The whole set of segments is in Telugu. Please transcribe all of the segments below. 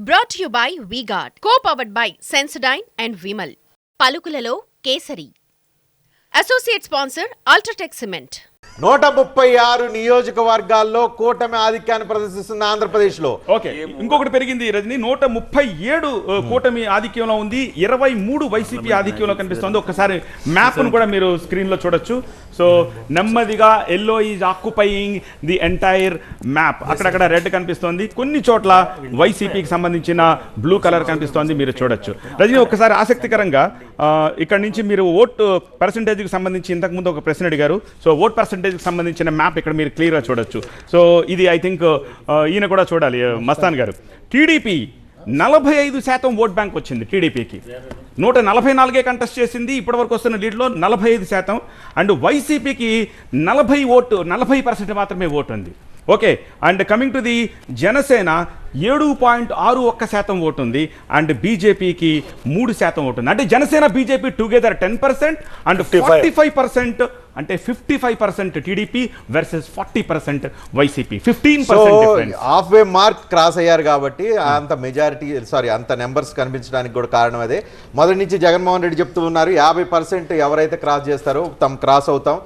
Brought to you by V-Guard, co-powered by Sensodyne and Vimal. పలుకులలో Kesari. Associate sponsor Ultratech Cement. 136 నియోజకవర్గాల్లో కూటమి ఆధిక్యాన్ని ప్రదర్శిస్తున్న ఆంధ్రప్రదేశ్లో. ఓకే, ఇంకొకటి పెరిగింది రజని. 137 కూటమి ఆధిక్యంలో ఉంది, 23 వైసీపీ ఆధిక్యంలో కనిపిస్తుంది. ఒకసారి మ్యాప్ను కూడా మీరు స్క్రీన్లో చూడొచ్చు. సో నెమ్మదిగా yellow is occupying the entire map. అక్కడక్కడ రెడ్ కనిపిస్తోంది, కొన్ని చోట్ల వైసీపీకి సంబంధించిన బ్లూ కలర్ కనిపిస్తోంది, మీరు చూడొచ్చు. రజని, ఒకసారి ఆసక్తికరంగా ఇక్కడ నుంచి మీరు ఓట్ పర్సంటేజ్కి సంబంధించి ఇంతకుముందు ఒక ప్రశ్న అడిగారు. సో ఓట్ పర్సంటేజ్కి సంబంధించిన మ్యాప్ ఇక్కడ మీరు క్లియర్గా చూడొచ్చు. సో ఇది ఐ థింక్ ఈయన కూడా చూడాలి, మస్తాన్ గారు. టీడీపీ 45% ఓట్ బ్యాంక్ వచ్చింది. టీడీపీకి 144 కంటెస్ట్ చేసింది, ఇప్పటివరకు వస్తున్న లీడ్లో 45%. అండ్ వైసీపీకి 40% మాత్రమే ఓటు ఉంది. Okay, and coming to the Janasena 7.61% vote ఉంది, అండ్ బీజేపీకి 3% ఓటు ఉంది. అంటే జనసేన బీజేపీ టుగెదర్ 10% అండ్ 45%, అంటే 55% TDP versus 40% YCP. 15% half way mark cross అయ్యారు కాబట్టి అంత మెజారిటీ అంత నెంబర్స్ కనిపించడానికి కూడా కారణం అదే. మొదటి నుంచి జగన్మోహన్ రెడ్డి చెప్తూ ఉన్నారు, 50% ఎవరైతే క్రాస్ చేస్తారో తమ క్రాస్ అవుతాం,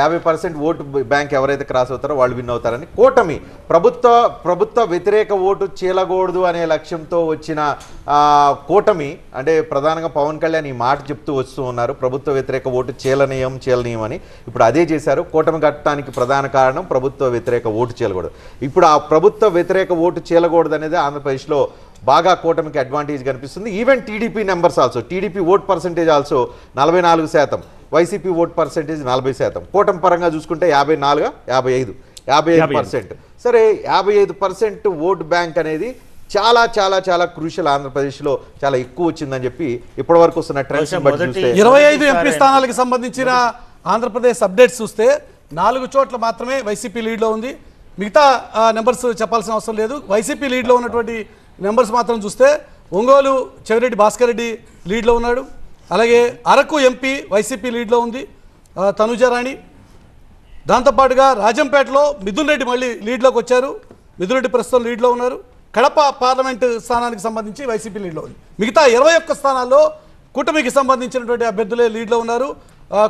50% ఓటు బ్యాంక్ ఎవరైతే క్రాస్ అవుతారో వాళ్ళు విన్ అవుతారని. కూటమి ప్రభుత్వ వ్యతిరేక ఓటు చీలకూడదు అనే లక్ష్యంతో వచ్చిన కూటమి, అంటే ప్రధానంగా పవన్ కళ్యాణ్ ఈ మాట చెప్తూ వస్తూ ఉన్నారు, ప్రభుత్వ వ్యతిరేక ఓటు చీలనీయం అని. ఇప్పుడు అదే చేశారు. కూటమి కట్టడానికి ప్రధాన కారణం ప్రభుత్వ వ్యతిరేక ఓటు చీలకూడదు. ఇప్పుడు ఆ ప్రభుత్వ వ్యతిరేక ఓటు చీలకూడదు అనేది ఆంధ్రప్రదేశ్లో బాగా కూటమికి అడ్వాంటేజ్ కనిపిస్తుంది. Even TDP numbers also, TDP vote percentage also 44%, YCP vote percentage 40%. కూటమి పరంగా చూసుకుంటే 55%. సరే, 55% ఓట్ బ్యాంక్ అనేది చాలా చాలా చాలా క్రూషియల్. ఆంధ్రప్రదేశ్లో చాలా ఎక్కువ వచ్చిందని చెప్పి ఇప్పటి వరకు వస్తున్న ట్రెండ్స్ బట్టి చూస్తే 25 ఎంపీ స్థానాలకు సంబంధించిన ఆంధ్రప్రదేశ్ అప్డేట్స్ చూస్తే 4 చోట్ల మాత్రమే వైసీపీ లీడ్లో ఉంది. మిగతా నెంబర్స్ చెప్పాల్సిన అవసరం లేదు. వైసీపీ లీడ్లో ఉన్నటువంటి నెంబర్స్ మాత్రం చూస్తే ఒంగోలు చెవిరెడ్డి భాస్కర్ రెడ్డి లీడ్లో ఉన్నాడు. అలాగే అరకు ఎంపీ వైసీపీ లీడ్లో ఉంది, తనుజారాణి. దాంతోపాటుగా రాజంపేటలో మిథున్ రెడ్డి మళ్ళీ లీడ్లోకి వచ్చారు, మిథున్ రెడ్డి ప్రస్తుతం లీడ్లో ఉన్నారు. కడప పార్లమెంటు స్థానానికి సంబంధించి వైసీపీ లీడ్లో ఉంది. మిగతా 21 స్థానాల్లో కూటమికి సంబంధించినటువంటి అభ్యర్థులే లీడ్లో ఉన్నారు.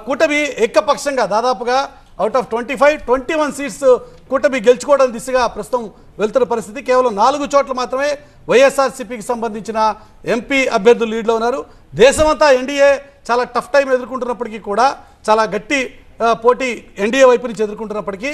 కూటమి ఏకపక్షంగా దాదాపుగా అవుట్ ఆఫ్ 21 సీట్స్ కూటమి గెలుచుకోవడం దిశగా ప్రస్తుతం వెళ్తున్న పరిస్థితి. కేవలం 4 చోట్ల మాత్రమే వైఎస్ఆర్సీపీకి సంబంధించిన ఎంపీ అభ్యర్థులు లీడ్లో ఉన్నారు. దేశమంతా ఎన్డీఏ చాలా టఫ్ టైం ఎదుర్కొంటున్నప్పటికీ కూడా, చాలా గట్టి పోటీ ఎన్డీఏ వైపు నుంచి ఎదుర్కొంటున్నప్పటికీ,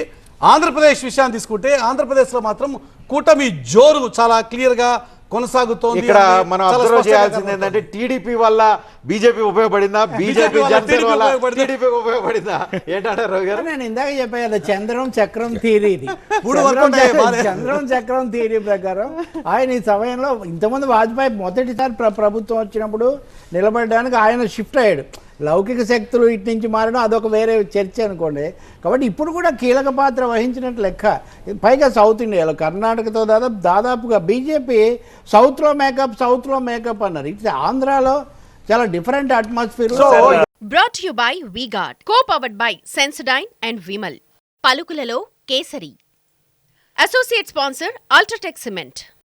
ఆంధ్రప్రదేశ్ విషయాన్ని తీసుకుంటే ఆంధ్రప్రదేశ్లో మాత్రం కూటమి జోరు చాలా క్లియర్గా కొనసాగుతోంది. ఇక్కడ మనం అబ్జర్వ్ చేయాల్సింది ఏంటంటే, టీడీపీ వల్ల బీజేపీ ఉపయోగపడిందా, బీజేపీ జనసేన వల్ల టీడీపీ ఉపయోగపడిందా ఏంటంటారు రవి గారు? నేను ఇందాక చెప్పాను చంద్రం చక్రం థియరీ ఇది. చంద్రం చక్రం థియరీ ప్రకారం ఆయన ఈ సమయంలో ఇంతకుముందు వాజ్పేయి మొదటిసారి ప్రభుత్వం వచ్చినప్పుడు నిలబడడానికి ఆయన షిఫ్ట్ అయ్యాడు. లౌకిక శక్తులు ఇటు నుంచి మారడం అదొక వేరే చర్చ అనుకోండి. కాబట్టి ఇప్పుడు కూడా కీలక పాత్ర వహించినట్టు లెక్క. పైగా సౌత్ ఇండియాలో కర్ణాటకతో దాదాపుగా బీజేపీ సౌత్లో మేకప్ అన్నారు. ఇట్స్ ఆంధ్రాలో చాలా different atmosphere. Brought to you by V-Guard, co-powered by Sensodyne and Vimal. పలుకులలో Kesari. Associate sponsor Ultratech Cement.